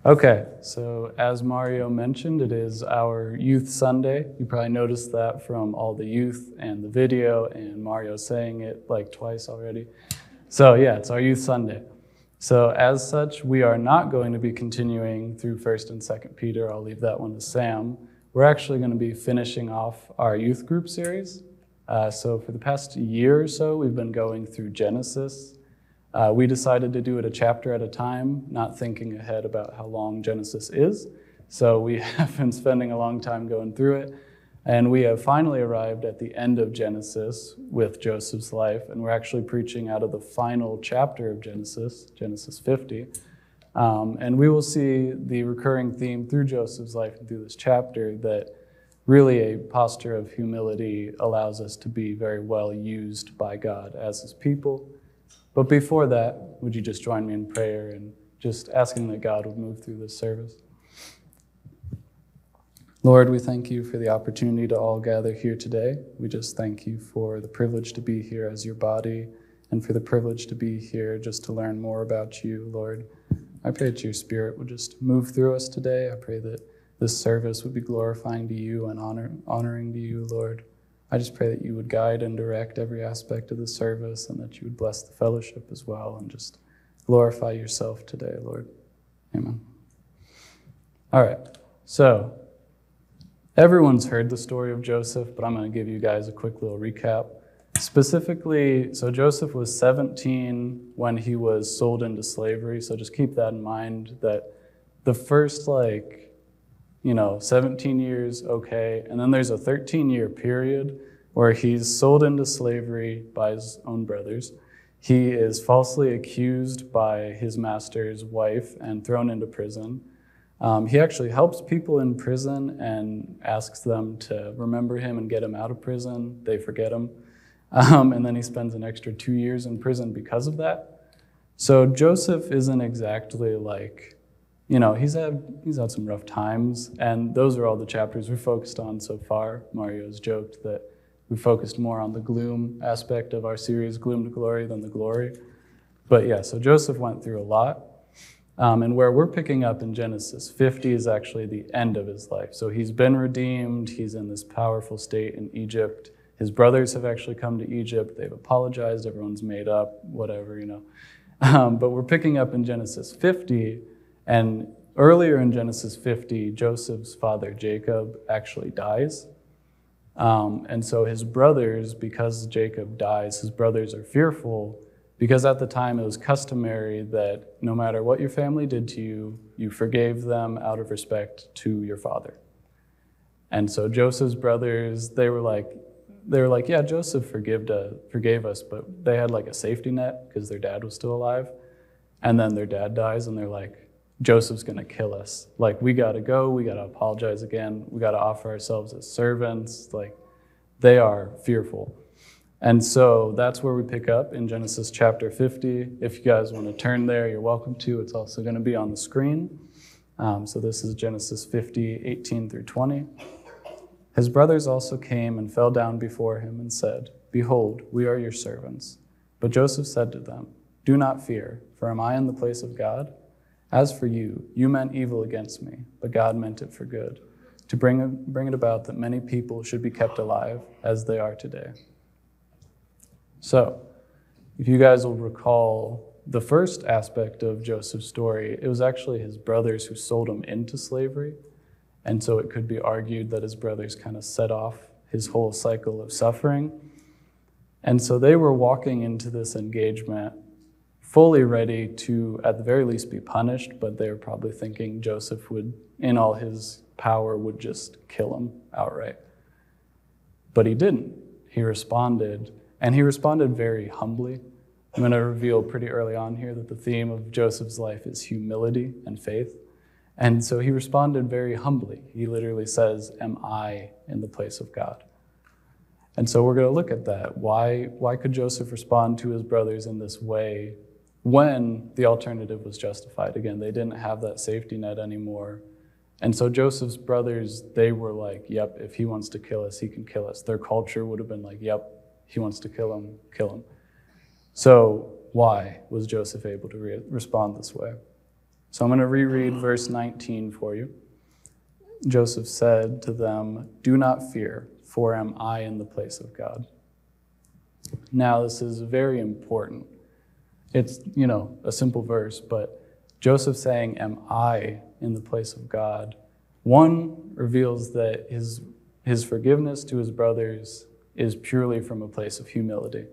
Okay, so as Mario mentioned, it is our Youth Sunday. You probably noticed that from all the youth and the video and Mario saying it like twice already. So yeah, it's our Youth Sunday. So as such, we are not going to be continuing through 1st and 2nd Peter. I'll leave that one to Sam. We're actually going to be finishing off our youth group series. So for the past year or so, we've been going through Genesis. We decided to do it a chapter at a time, not thinking ahead about how long Genesis is. So we have been spending a long time going through it. And we have finally arrived at the end of Genesis with Joseph's life. And we're actually preaching out of the final chapter of Genesis, Genesis 50. And we will see the recurring theme through Joseph's life and through this chapter that really a posture of humility allows us to be very well used by God as his people. But before that, would you just join me in prayer and just asking that God would move through this service? Lord, we thank you for the opportunity to all gather here today. We just thank you for the privilege to be here as your body and for the privilege to be here just to learn more about you, Lord. I pray that your Spirit would just move through us today. I pray that this service would be glorifying to you and honoring to you, Lord. I just pray that you would guide and direct every aspect of the service and that you would bless the fellowship as well and just glorify yourself today, Lord. Amen. All right, so everyone's heard the story of Joseph, but I'm going to give you guys a quick little recap. Specifically, so Joseph was 17 when he was sold into slavery, so just keep that in mind that the first 17 years, okay, and then there's a 13-year period where he's sold into slavery by his own brothers. He is falsely accused by his master's wife and thrown into prison. He actually helps people in prison and asks them to remember him and get him out of prison. They forget him. And then he spends an extra 2 years in prison because of that. So Joseph isn't exactly he's had some rough times, and those are all the chapters we're focused on so far. Mario's joked that we focused more on the gloom aspect of our series, Gloom to Glory, than the glory. But yeah, so Joseph went through a lot. And where we're picking up in Genesis 50 is actually the end of his life. So he's been redeemed. He's in this powerful state in Egypt. His brothers have actually come to Egypt. They've apologized. Everyone's made up, whatever, But we're picking up in Genesis 50. And earlier in Genesis 50, Joseph's father, Jacob, actually dies. And so his brothers, because Jacob dies, his brothers are fearful because at the time it was customary that no matter what your family did to you, you forgave them out of respect to your father. And so Joseph's brothers, they were like, yeah, Joseph forgave us, but they had a safety net because their dad was still alive. And then their dad dies and they're like, Joseph's going to kill us. We got to go. We got to apologize again. We got to offer ourselves as servants. They are fearful. And so that's where we pick up in Genesis chapter 50. If you guys want to turn there, you're welcome to. It's also going to be on the screen. So this is Genesis 50, 18 through 20. His brothers also came and fell down before him and said, "Behold, we are your servants." But Joseph said to them, "Do not fear, for am I in the place of God? As for you, you meant evil against me, but God meant it for good, to bring it about that many people should be kept alive as they are today." So, if you guys will recall the first aspect of Joseph's story, it was actually his brothers who sold him into slavery. And so it could be argued that his brothers kind of set off his whole cycle of suffering. And so they were walking into this engagement fully ready to, at the very least, be punished, but they were probably thinking Joseph would, in all his power, would just kill him outright. But he didn't. He responded, and he responded very humbly. I'm going to reveal pretty early on here that the theme of Joseph's life is humility and faith. And so he responded very humbly. He literally says, "Am I in the place of God?" And so we're going to look at that. Why could Joseph respond to his brothers in this way when the alternative was justified? Again, they didn't have that safety net anymore. And so Joseph's brothers, they were like, yep, if he wants to kill us, he can kill us. Their culture would have been like, yep, he wants to kill him, kill him. So why was Joseph able to respond this way? So I'm going to reread verse 19 for you. Joseph said to them, "Do not fear, for am I in the place of God?" Now, this is very important. It's, a simple verse, but Joseph saying, "Am I in the place of God?" One, reveals that his forgiveness to his brothers is purely from a place of humility.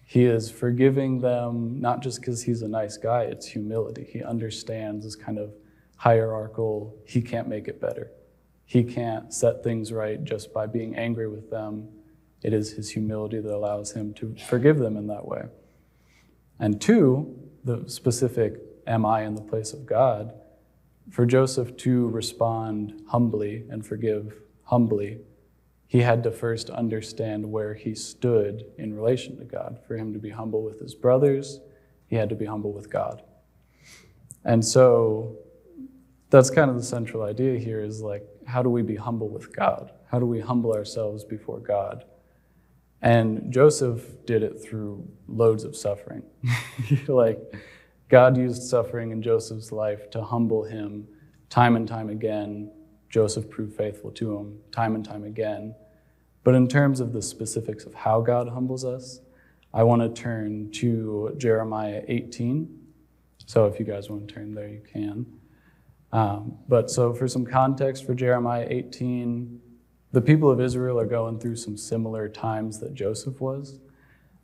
He is forgiving them not just because he's a nice guy, it's humility. He understands this kind of hierarchical, he can't make it better. He can't set things right just by being angry with them. It is his humility that allows him to forgive them in that way. And two, the specific, am I in the place of God? For Joseph to respond humbly and forgive humbly, he had to first understand where he stood in relation to God. For him to be humble with his brothers, he had to be humble with God. And so that's kind of the central idea here is like, how do we be humble with God? How do we humble ourselves before God? And Joseph did it through loads of suffering. Like, God used suffering in Joseph's life to humble him time and time again. Joseph proved faithful to him time and time again. But in terms of the specifics of how God humbles us, I want to turn to Jeremiah 18. So if you guys want to turn there, you can. But so for some context for Jeremiah 18, the people of Israel are going through some similar times that Joseph was.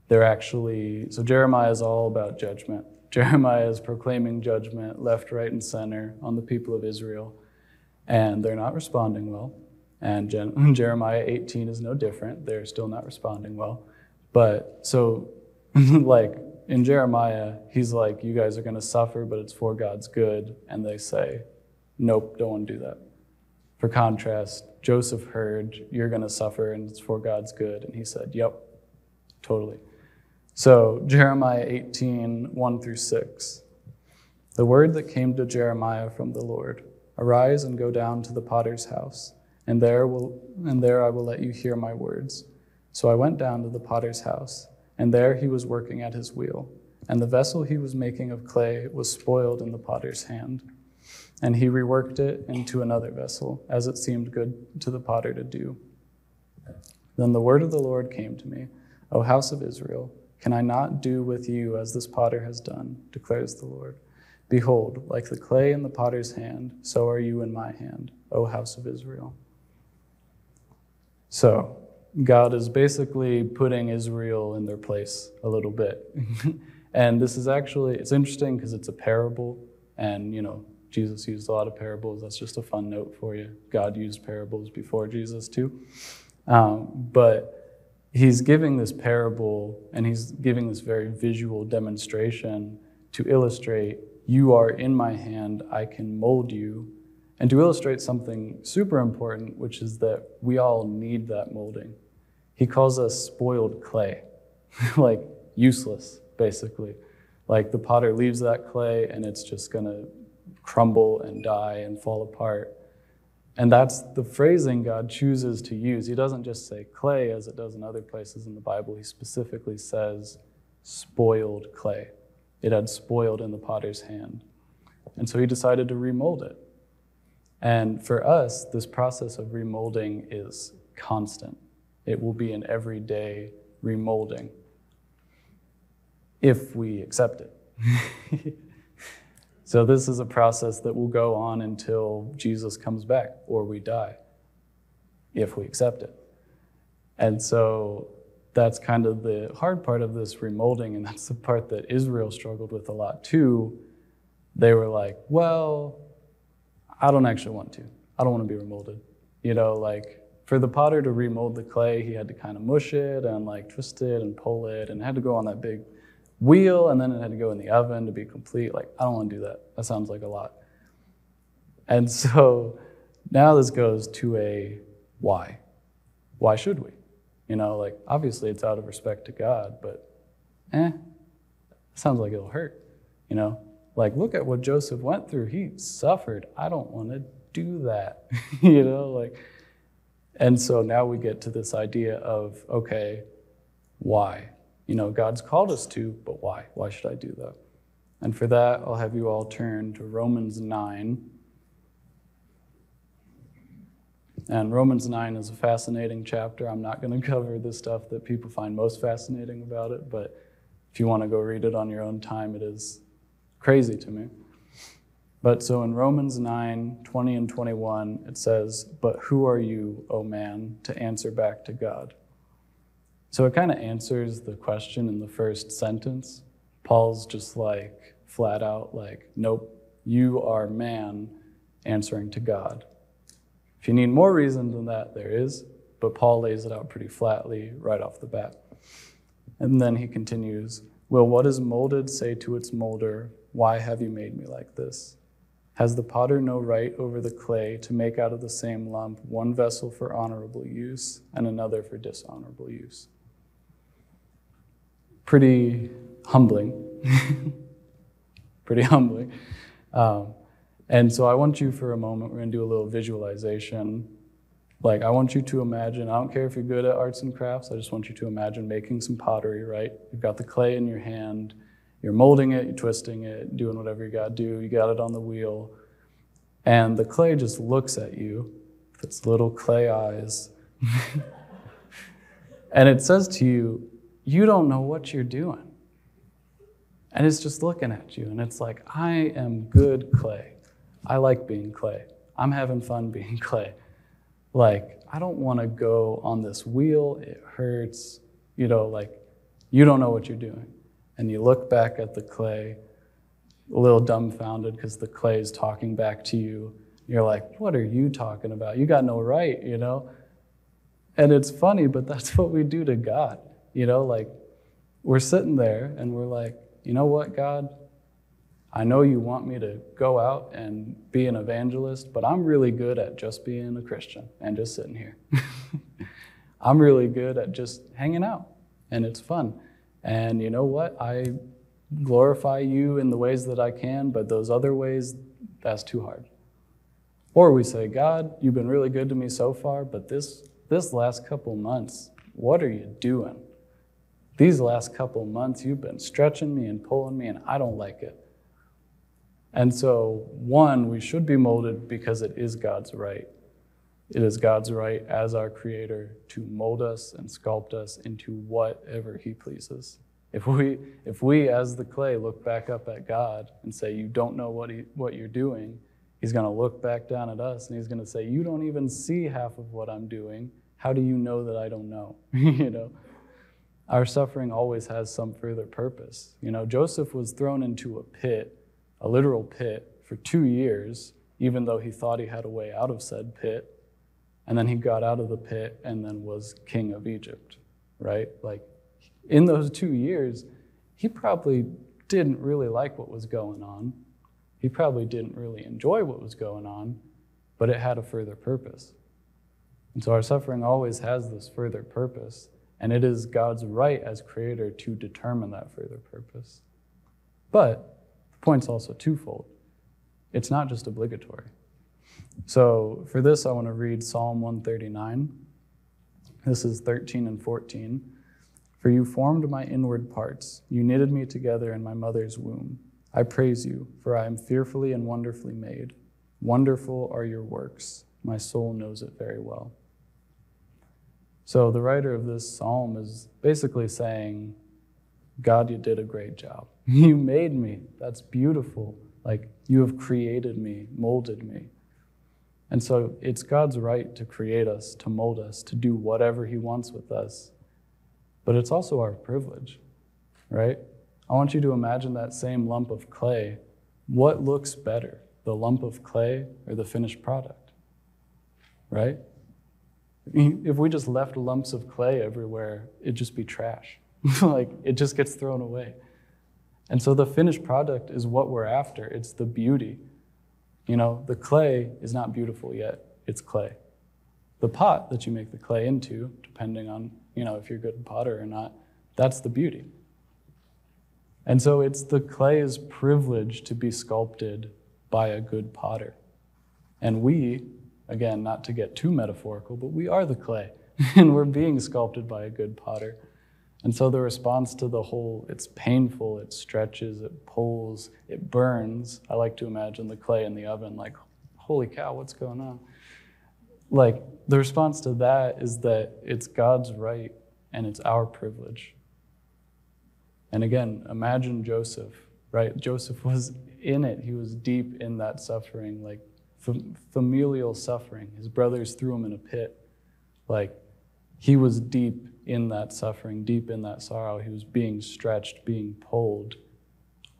So Jeremiah is all about judgment. Jeremiah is proclaiming judgment left, right, and center on the people of Israel. And they're not responding well. And Jeremiah 18 is no different. They're still not responding well. But so, like, in Jeremiah, he's like, you guys are going to suffer, but it's for God's good. And they say, nope, don't want to do that. For contrast, Joseph heard, you're going to suffer, and it's for God's good. And he said, yep, totally. So Jeremiah 18, 1 through 6. The word that came to Jeremiah from the Lord, arise and go down to the potter's house, and there I will let you hear my words. So I went down to the potter's house, and there he was working at his wheel, and the vessel he was making of clay was spoiled in the potter's hand. And he reworked it into another vessel, as it seemed good to the potter to do. Then the word of the Lord came to me, O house of Israel, can I not do with you as this potter has done, declares the Lord? Behold, like the clay in the potter's hand, so are you in my hand, O house of Israel. So God is basically putting Israel in their place a little bit. And this is actually, it's interesting because it's a parable, and Jesus used a lot of parables. That's just a fun note for you. God used parables before Jesus too. But he's giving this parable, and he's giving this very visual demonstration to illustrate, you are in my hand, I can mold you, and to illustrate something super important, which is that we all need that molding. He calls us spoiled clay, like useless, basically. Like the potter leaves that clay, and it's just going to crumble and die and fall apart. And that's the phrasing God chooses to use. He doesn't just say clay as it does in other places in the Bible. He specifically says spoiled clay. It had spoiled in the potter's hand. And so he decided to remold it. And for us, this process of remolding is constant. It will be an everyday remolding if we accept it. So this is a process that will go on until Jesus comes back or we die, if we accept it. And so that's kind of the hard part of this remolding, and that's the part that Israel struggled with a lot too. They were like, well, I don't actually want to. I don't want to be remolded. Like for the potter to remold the clay, he had to kind of mush it and like twist it and pull it, and it had to go on that big wheel, and then it had to go in the oven to be complete. Like, I don't want to do that. That sounds like a lot. And so now this goes to a why. Why should we? Like, obviously it's out of respect to God, but it sounds like it'll hurt. Like, look at what Joseph went through. He suffered. I don't want to do that. And so now we get to this idea of, okay, why? God's called us to, but why? Why should I do that? And for that, I'll have you all turn to Romans 9. And Romans 9 is a fascinating chapter. I'm not going to cover the stuff that people find most fascinating about it, but if you want to go read it on your own time, it is crazy to me. But so in Romans 9, 20 and 21, it says, "But who are you, O man, to answer back to God?" So it kind of answers the question in the first sentence. Paul's just like flat out like, nope, you are man answering to God. If you need more reason than that, there is, but Paul lays it out pretty flatly right off the bat. And then he continues, "Will what is molded say to its molder, 'Why have you made me like this?' Has the potter no right over the clay to make out of the same lump one vessel for honorable use and another for dishonorable use?" Pretty humbling. Pretty humbling. And so I want you for a moment, we're going to do a little visualization. Like, I want you to imagine, I don't care if you're good at arts and crafts, I just want you to imagine making some pottery, right? You've got the clay in your hand, you're molding it, you're twisting it, doing whatever you got to do, you got it on the wheel, and the clay just looks at you with its little clay eyes. And it says to you, you don't know what you're doing. And it's just looking at you, and it's like, I am good clay. I like being clay. I'm having fun being clay. Like, I don't want to go on this wheel. It hurts. Like, you don't know what you're doing. And you look back at the clay, a little dumbfounded because the clay is talking back to you. You're like, what are you talking about? You got no right, And it's funny, but that's what we do to God. Like, we're sitting there and we're like, you know what, God? I know you want me to go out and be an evangelist, but I'm really good at just being a Christian and just sitting here. I'm really good at just hanging out, and it's fun. And you know what? I glorify you in the ways that I can, but those other ways, that's too hard. Or we say, God, you've been really good to me so far, but this last couple months, what are you doing? These last couple months, you've been stretching me and pulling me, and I don't like it. And so, one, we should be molded because it is God's right. It is God's right as our Creator to mold us and sculpt us into whatever He pleases. If we as the clay look back up at God and say, you don't know what you're doing, He's going to look back down at us and He's going to say, you don't even see half of what I'm doing. How do you know that I don't know? Our suffering always has some further purpose. Joseph was thrown into a pit, a literal pit, for 2 years, even though he thought he had a way out of said pit. And then he got out of the pit and then was king of Egypt, right? Like, in those 2 years, he probably didn't really like what was going on. He probably didn't really enjoy what was going on, but it had a further purpose. And so our suffering always has this further purpose, and it is God's right as Creator to determine that further purpose. But the point's also twofold. It's not just obligatory. So for this, I want to read Psalm 139. This is 13 and 14. "For you formed my inward parts. You knitted me together in my mother's womb. I praise you, for I am fearfully and wonderfully made. Wonderful are your works. My soul knows it very well." So the writer of this psalm is basically saying, God, you did a great job. You made me. That's beautiful. Like, you have created me, molded me. And so it's God's right to create us, to mold us, to do whatever He wants with us. But it's also our privilege, right? I want you to imagine that same lump of clay. What looks better, the lump of clay or the finished product, right? If we just left lumps of clay everywhere, it'd just be trash. Like, it just gets thrown away. And so the finished product is what we're after. It's the beauty. The clay is not beautiful yet. It's clay. The pot that you make the clay into, depending on, if you're a good potter or not, that's the beauty. And so it's the clay's privilege to be sculpted by a good potter. And we, again, not to get too metaphorical, but we are the clay, and we're being sculpted by a good potter. And so the response to the whole, it's painful, it stretches, it pulls, it burns. I like to imagine the clay in the oven, like, holy cow, what's going on? Like, the response to that is that it's God's right and it's our privilege. And again, imagine Joseph, right? Joseph was in it. He was deep in that suffering, like familial suffering. His brothers threw him in a pit. Like, he was deep in that suffering, deep in that sorrow. He was being stretched, being pulled,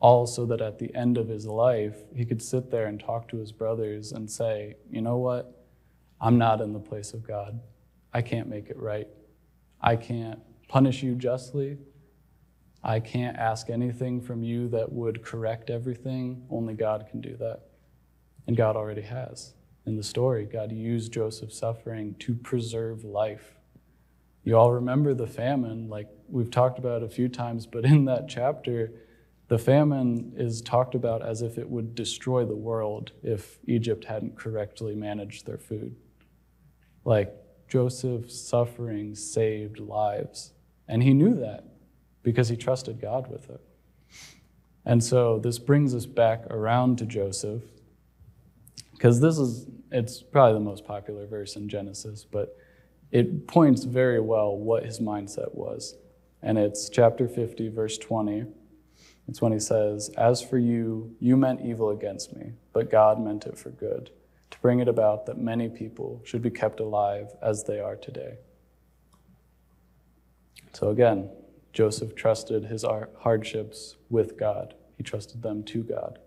all so that at the end of his life, he could sit there and talk to his brothers and say, you know what? I'm not in the place of God. I can't make it right. I can't punish you justly. I can't ask anything from you that would correct everything. Only God can do that. And God already has. In the story, God used Joseph's suffering to preserve life. You all remember the famine, like we've talked about a few times, but in that chapter, the famine is talked about as if it would destroy the world if Egypt hadn't correctly managed their food. Like, Joseph's suffering saved lives. And he knew that because he trusted God with it. And so this brings us back around to Joseph, because it's probably the most popular verse in Genesis, but it points very well what his mindset was. And it's chapter 50, verse 20. It's when he says, "As for you, you meant evil against me, but God meant it for good, to bring it about that many people should be kept alive as they are today." So again, Joseph trusted his hardships with God. He trusted them to God.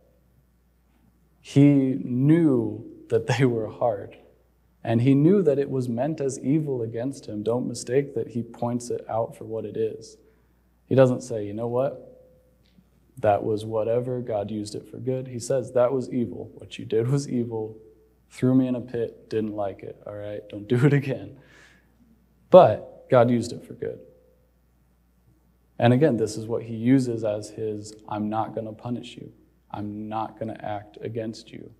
He knew that they were hard, and he knew that it was meant as evil against him. Don't mistake that he points it out for what it is. He doesn't say, you know what? That was whatever, God used it for good. He says, that was evil. What you did was evil. Threw me in a pit, didn't like it, all right? Don't do it again. But God used it for good. And again, this is what he uses as his, I'm not going to punish you. I'm not going to act against you.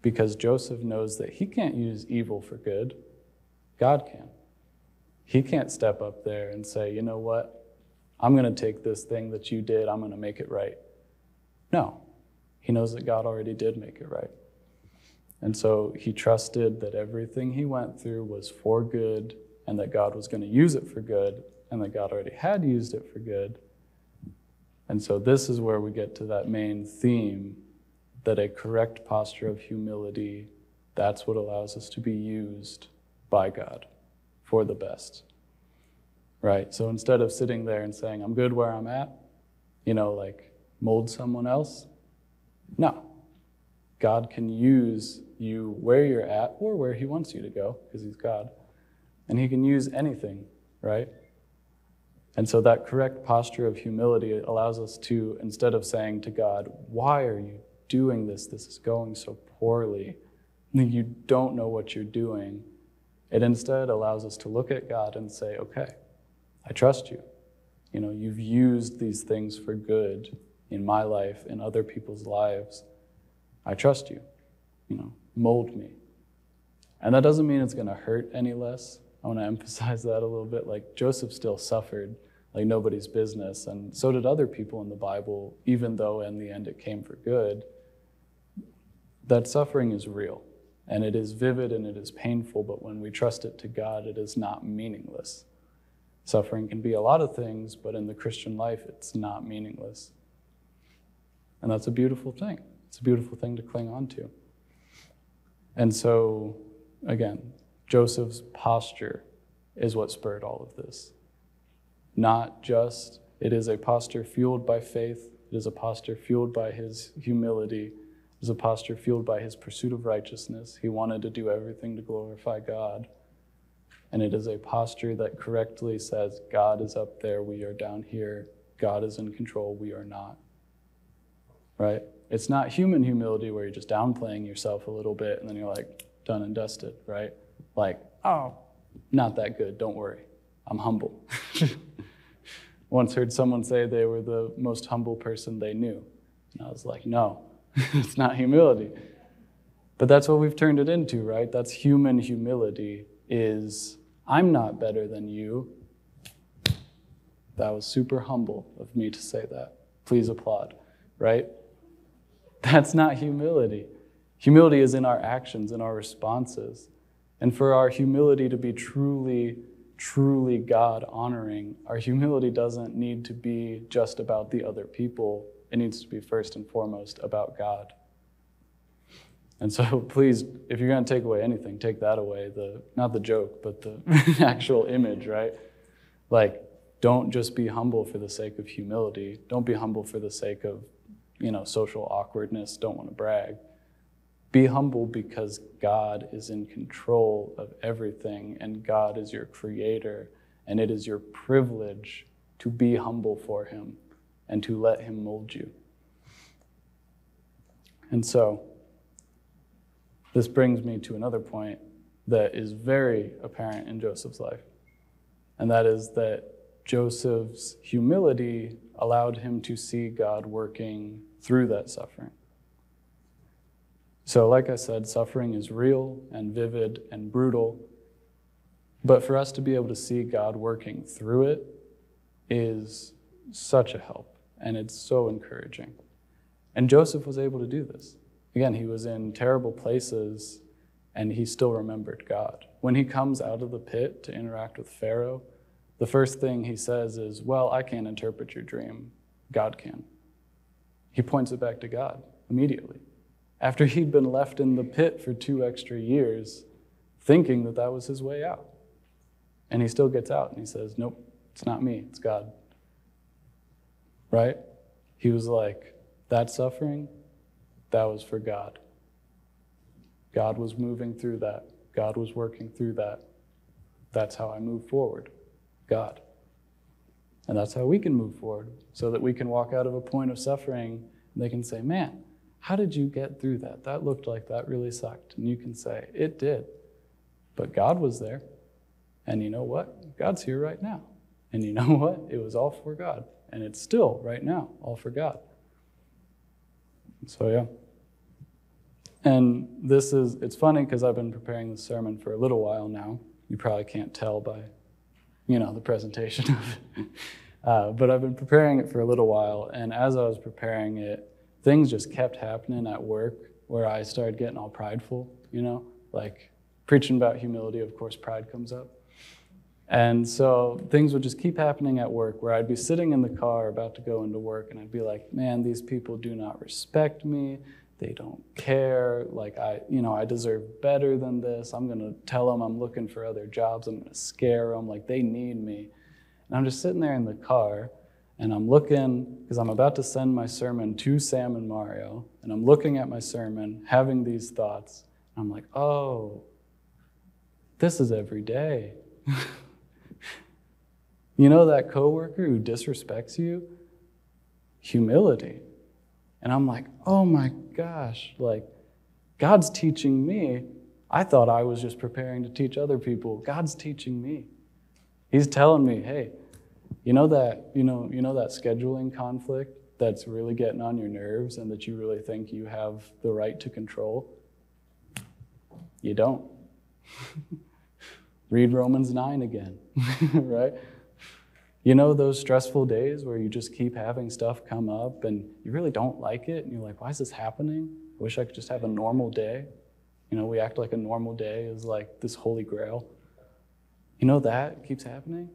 Because Joseph knows that he can't use evil for good. God can. He can't step up there and say, you know what? I'm going to take this thing that you did, I'm going to make it right. No. He knows that God already did make it right. And so he trusted that everything he went through was for good, and that God was going to use it for good, and that God already had used it for good. And so this is where we get to that main theme, that a correct posture of humility, that's what allows us to be used by God for the best. Right? So instead of sitting there and saying, I'm good where I'm at, like mold someone else, no. God can use you where you're at or where he wants you to go, because he's God. And he can use anything, right? And so that correct posture of humility allows us to, instead of saying to God, why are you doing this? This is going so poorly. You don't know what you're doing. It instead allows us to look at God and say, okay, I trust you. You've used these things for good in my life, in other people's lives. I trust you. Mold me. And that doesn't mean it's going to hurt any less. I want to emphasize that a little bit. Like, Joseph still suffered like nobody's business, and so did other people in the Bible, even though in the end it came for good. That suffering is real, and it is vivid and it is painful, but when we trust it to God, it is not meaningless. Suffering can be a lot of things, but in the Christian life, it's not meaningless. And that's a beautiful thing. It's a beautiful thing to cling on to. And so, again, Joseph's posture is what spurred all of this. Not just, it is a posture fueled by faith, it is a posture fueled by his humility, it is a posture fueled by his pursuit of righteousness. He wanted to do everything to glorify God. And it is a posture that correctly says, God is up there, we are down here, God is in control, we are not. Right? It's not human humility where you're just downplaying yourself a little bit and then you're like, done and dusted, right? Like, oh, not that good, don't worry, I'm humble. Once heard someone say they were the most humble person they knew. And I was like, no, it's not humility. But that's what we've turned it into, right? That's human humility, is I'm not better than you. That was super humble of me to say that. Please applaud, right? That's not humility. Humility is in our actions, in our responses. And for our humility to be truly, truly God-honoring, our humility doesn't need to be just about the other people. It needs to be first and foremost about God. And so please, if you're going to take away anything, take that away. Not the joke, but the actual image, right? Like, don't just be humble for the sake of humility. Don't be humble for the sake of, social awkwardness. Don't want to brag. Be humble because God is in control of everything, and God is your creator, and it is your privilege to be humble for him and to let him mold you. And so, this brings me to another point that is very apparent in Joseph's life, and that is that Joseph's humility allowed him to see God working through that suffering. So like I said, suffering is real and vivid and brutal, but for us to be able to see God working through it is such a help, and it's so encouraging. And Joseph was able to do this. Again, he was in terrible places, and he still remembered God. When he comes out of the pit to interact with Pharaoh, the first thing he says is, well, I can't interpret your dream. God can. He points it back to God immediately. After he'd been left in the pit for 2 extra years, thinking that that was his way out. And he still gets out, and he says, nope, it's not me, it's God. Right? He was like, that suffering, that was for God. God was moving through that. God was working through that. That's how I move forward. God. And that's how we can move forward, so that we can walk out of a point of suffering and they can say, man, how did you get through that? That looked like that really sucked. And you can say, it did. But God was there. And you know what? God's here right now. And you know what? It was all for God. And it's still, right now, all for God. So, yeah. And it's funny because I've been preparing this sermon for a little while now. You probably can't tell by, the presentation of it. But I've been preparing it for a little while. And as I was preparing it, things just kept happening at work where I started getting all prideful, like preaching about humility, of course, pride comes up. And so things would just keep happening at work where I'd be sitting in the car about to go into work and I'd be like, man, these people do not respect me. They don't care. Like I deserve better than this. I'm going to tell them I'm looking for other jobs. I'm going to scare them. Like they need me. And I'm just sitting there in the car and I'm looking, because I'm about to send my sermon to Sam and Mario, and I'm looking at my sermon, having these thoughts. And I'm like, oh, this is every day. That coworker who disrespects you? Humility. And I'm like, oh my gosh, like God's teaching me. I thought I was just preparing to teach other people. God's teaching me. He's telling me, hey, you know that scheduling conflict that's really getting on your nerves and that you really think you have the right to control? You don't. Read Romans 9 again, right? Those stressful days where you just keep having stuff come up and you really don't like it and you're like, why is this happening? I wish I could just have a normal day. We act like a normal day is like this holy grail. That keeps happening?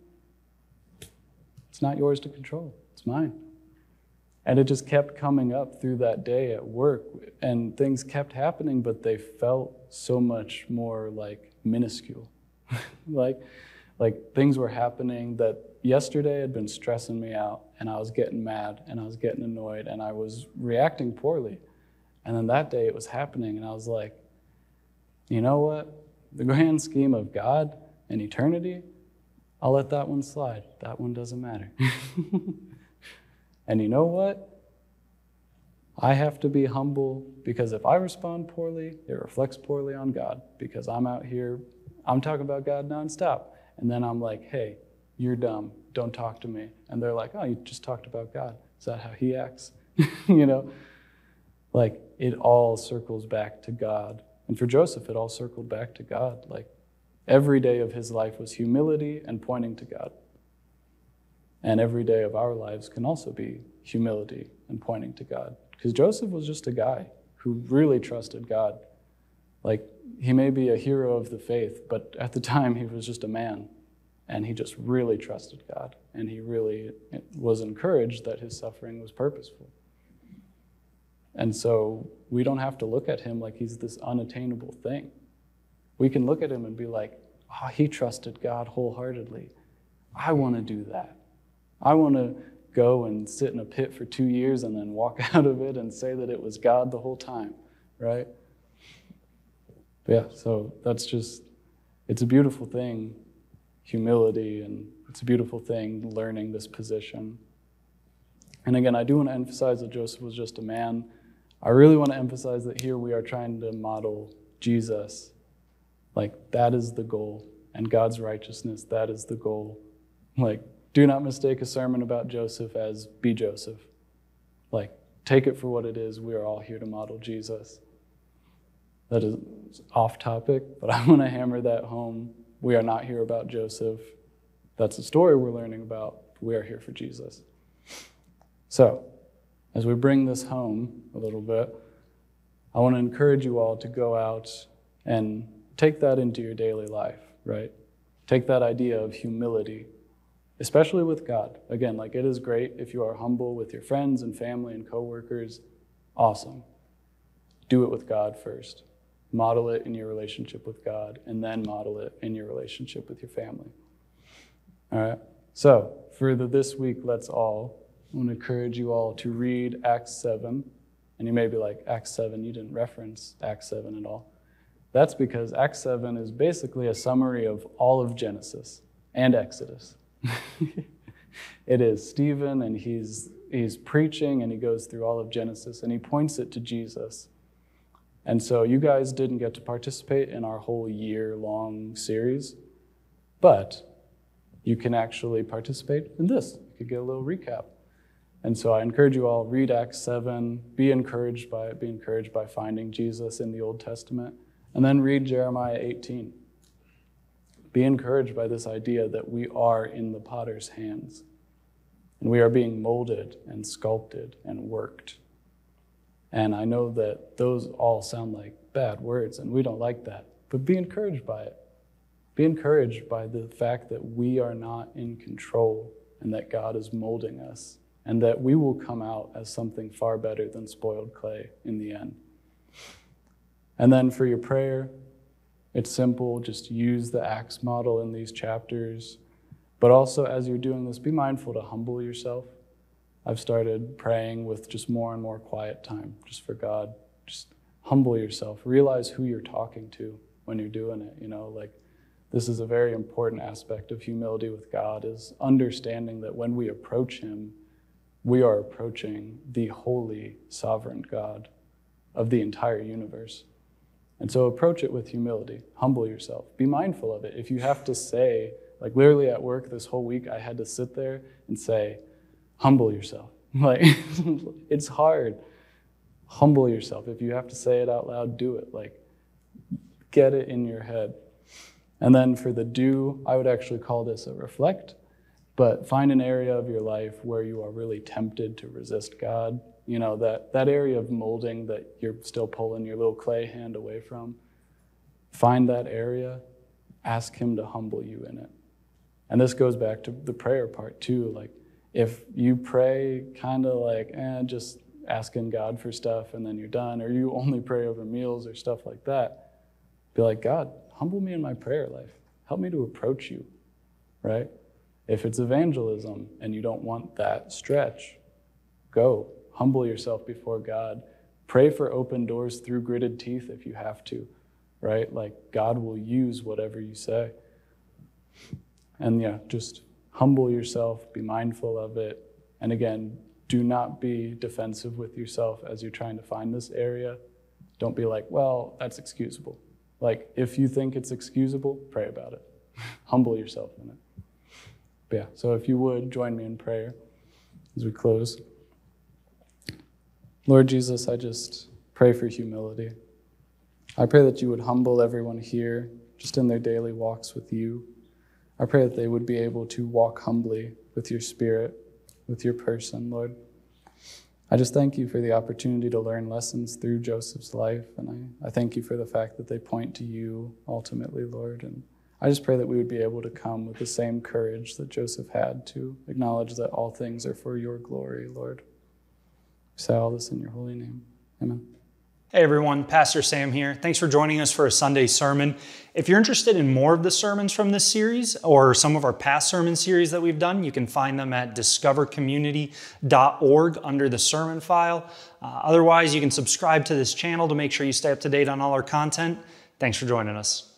It's not yours to control. It's mine. And it just kept coming up through that day at work, and things kept happening, but they felt so much more like minuscule. like things were happening that yesterday had been stressing me out, and I was getting mad, and I was getting annoyed, and I was reacting poorly. And then that day it was happening, and I was like, you know what? The grand scheme of God and eternity, I'll let that one slide. That one doesn't matter. And you know what? I have to be humble, because if I respond poorly, it reflects poorly on God, because I'm out here, I'm talking about God nonstop. And then I'm like, hey, you're dumb. Don't talk to me. And they're like, oh, you just talked about God. Is that how he acts? Like it all circles back to God. And for Joseph, it all circled back to God. Like every day of his life was humility and pointing to God. And every day of our lives can also be humility and pointing to God. Because Joseph was just a guy who really trusted God. Like, he may be a hero of the faith, but at the time he was just a man. And he just really trusted God. And he really was encouraged that his suffering was purposeful. And so we don't have to look at him like he's this unattainable thing. We can look at him and be like, oh, he trusted God wholeheartedly. I want to do that. I want to go and sit in a pit for 2 years and then walk out of it and say that it was God the whole time, right? But yeah, so that's just, it's a beautiful thing, humility, and it's a beautiful thing learning this position. And again, I do want to emphasize that Joseph was just a man. I really want to emphasize that here we are trying to model Jesus. Like, that is the goal. And God's righteousness, that is the goal. Like, do not mistake a sermon about Joseph as be Joseph. Like, take it for what it is. We are all here to model Jesus. That is off topic, but I want to hammer that home. We are not here about Joseph. That's the story we're learning about. We are here for Jesus. So, as we bring this home a little bit, I want to encourage you all to go out and take that into your daily life, right? Take that idea of humility, especially with God. Again, like, it is great if you are humble with your friends and family and coworkers. Awesome. Do it with God first. Model it in your relationship with God, and then model it in your relationship with your family. All right? So, for this week, let's all, I want to encourage you all to read Acts 7. And you may be like, Acts 7, you didn't reference Acts 7 at all. That's because Acts 7 is basically a summary of all of Genesis and Exodus. It is Stephen, and he's preaching, and he goes through all of Genesis, and he points it to Jesus. And so you guys didn't get to participate in our whole year-long series, but you can actually participate in this. You could get a little recap. And so I encourage you all, read Acts 7, be encouraged by it, be encouraged by finding Jesus in the Old Testament, and then read Jeremiah 18. Be encouraged by this idea that we are in the potter's hands, and we are being molded and sculpted and worked. And I know that those all sound like bad words, and we don't like that, but be encouraged by it. Be encouraged by the fact that we are not in control and that God is molding us, and that we will come out as something far better than spoiled clay in the end. And then for your prayer, it's simple. Just use the Acts model in these chapters. But also, as you're doing this, be mindful to humble yourself. I've started praying with just more and more quiet time, just for God. Just humble yourself. Realize who you're talking to when you're doing it. You know, like, this is a very important aspect of humility with God, is understanding that when we approach him, we are approaching the holy, sovereign God of the entire universe. And so approach it with humility. Humble yourself. Be mindful of it. If you have to say, like, literally at work this whole week, I had to sit there and say, humble yourself. Like, it's hard. Humble yourself. If you have to say it out loud, do it. Like, get it in your head. And then for the do, I would actually call this a reflect, but find an area of your life where you are really tempted to resist God. You know, that area of molding that you're still pulling your little clay hand away from. Find that area. Ask him to humble you in it. And this goes back to the prayer part too. Like, if you pray kind of like, just asking God for stuff and then you're done, or you only pray over meals or stuff like that, be like, God, humble me in my prayer life. Help me to approach you, right? If it's evangelism and you don't want that stretch, go. Humble yourself before God. Pray for open doors through gritted teeth if you have to, right? Like, God will use whatever you say. And yeah, just humble yourself, be mindful of it. And again, do not be defensive with yourself as you're trying to find this area. Don't be like, well, that's excusable. Like, if you think it's excusable, pray about it. Humble yourself in it. But yeah, so if you would, join me in prayer as we close. Lord Jesus, I just pray for humility. I pray that you would humble everyone here just in their daily walks with you. I I pray that they would be able to walk humbly with your Spirit, with your person, Lord. I just thank you for the opportunity to learn lessons through Joseph's life, and I thank you for the fact that they point to you ultimately, Lord. And I just pray that we would be able to come with the same courage that Joseph had to acknowledge that all things are for your glory, Lord. We say all this in your holy name. Amen. Hey everyone, Pastor Sam here. Thanks for joining us for a Sunday sermon. If you're interested in more of the sermons from this series or some of our past sermon series that we've done, you can find them at discovercommunity.org under the sermon file. Otherwise, you can subscribe to this channel to make sure you stay up to date on all our content. Thanks for joining us.